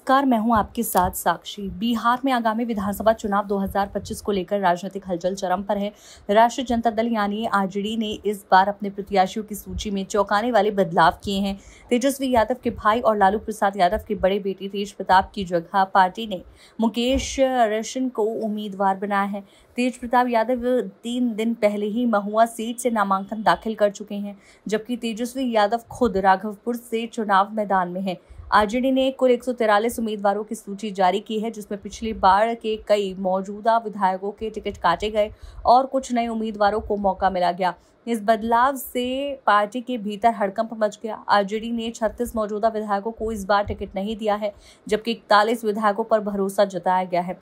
नमस्कार, मैं हूं आपके साथ साक्षी। बिहार में आगामी विधानसभा चुनाव 2025 को लेकर राजनीतिक हलचल चरम पर है। राष्ट्रीय जनता दल यानी आरजेडी ने इस बार अपने प्रत्याशियों की सूची में चौंकाने वाले बदलाव किए हैं। तेजस्वी यादव के भाई और लालू प्रसाद यादव के बड़े बेटे तेज प्रताप की जगह पार्टी ने मुकेश रोशन को उम्मीदवार बनाया है। तेज प्रताप यादव 3 दिन पहले ही महुआ सीट से नामांकन दाखिल कर चुके हैं, जबकि तेजस्वी यादव खुद राघवपुर से चुनाव मैदान में है। आरजेडी ने कुल 143 उम्मीदवारों की सूची जारी की है, जिसमें पिछली बार के कई मौजूदा विधायकों के टिकट काटे गए और कुछ नए उम्मीदवारों को मौका मिला गया। इस बदलाव से पार्टी के भीतर हड़कंप मच गया। आरजेडी ने 36 मौजूदा विधायकों को इस बार टिकट नहीं दिया है, जबकि 41 विधायकों पर भरोसा जताया गया है।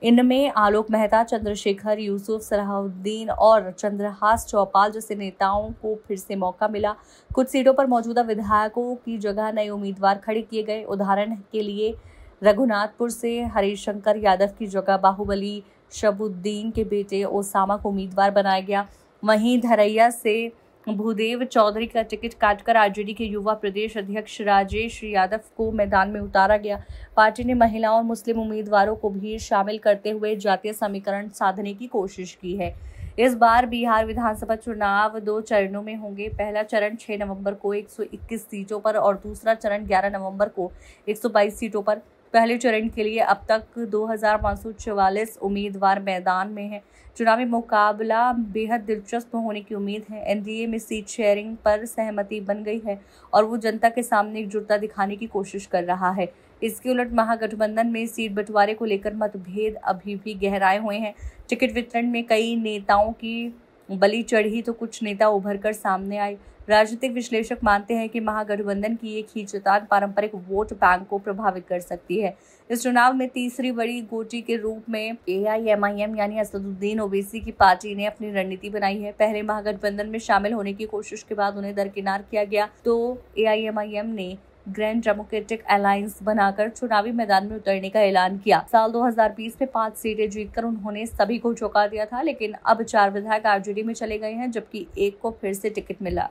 इनमें आलोक मेहता, चंद्रशेखर, यूसुफ, सलाहुद्दीन और चंद्रहास चौपाल जैसे नेताओं को फिर से मौका मिला। कुछ सीटों पर मौजूदा विधायकों की जगह नए उम्मीदवार खड़े किए गए। उदाहरण के लिए रघुनाथपुर से हरिशंकर यादव की जगह बाहुबली शबुद्दीन के बेटे ओसामा को उम्मीदवार बनाया गया। वहीं धरैया से भूदेव चौधरी का टिकट काटकर आरजेडी के युवा प्रदेश अध्यक्ष राजेश यादव को मैदान में उतारा गया। पार्टी ने महिलाओं और मुस्लिम उम्मीदवारों को भी शामिल करते हुए जातीय समीकरण साधने की कोशिश की है। इस बार बिहार विधानसभा चुनाव 2 चरणों में होंगे। पहला चरण 6 नवंबर को 121 सीटों पर और दूसरा चरण 11 नवंबर को 122 सीटों पर। पहले चरण के लिए अब तक 2544 उम्मीदवार मैदान में हैं। चुनावी मुकाबला बेहद दिलचस्प होने की उम्मीद है। एनडीए में सीट शेयरिंग पर सहमति बन गई है और वो जनता के सामने एकजुटता दिखाने की कोशिश कर रहा है। इसके उलट महागठबंधन में सीट बंटवारे को लेकर मतभेद अभी भी गहराए हुए हैं। टिकट वितरण में कई नेताओं की बलि चढ़ी तो कुछ नेता उभर कर सामने आए। राजनीतिक विश्लेषक मानते हैं कि महागठबंधन की ये खींचतान पारंपरिक वोट बैंक को प्रभावित कर सकती है। इस चुनाव में तीसरी बड़ी गोटी के रूप में एआईएमआईएम यानी असदुद्दीन ओवैसी की पार्टी ने अपनी रणनीति बनाई है। पहले महागठबंधन में शामिल होने की कोशिश के बाद उन्हें दरकिनार किया गया तो एआईएमआईएम ने ग्रैंड डेमोक्रेटिक अलायंस बनाकर चुनावी मैदान में उतरने का ऐलान किया। साल 2020 में 5 सीटें जीतकर उन्होंने सभी को चौंका दिया था, लेकिन अब 4 विधायक आरजेडी में चले गए हैं, जबकि एक को फिर से टिकट मिला।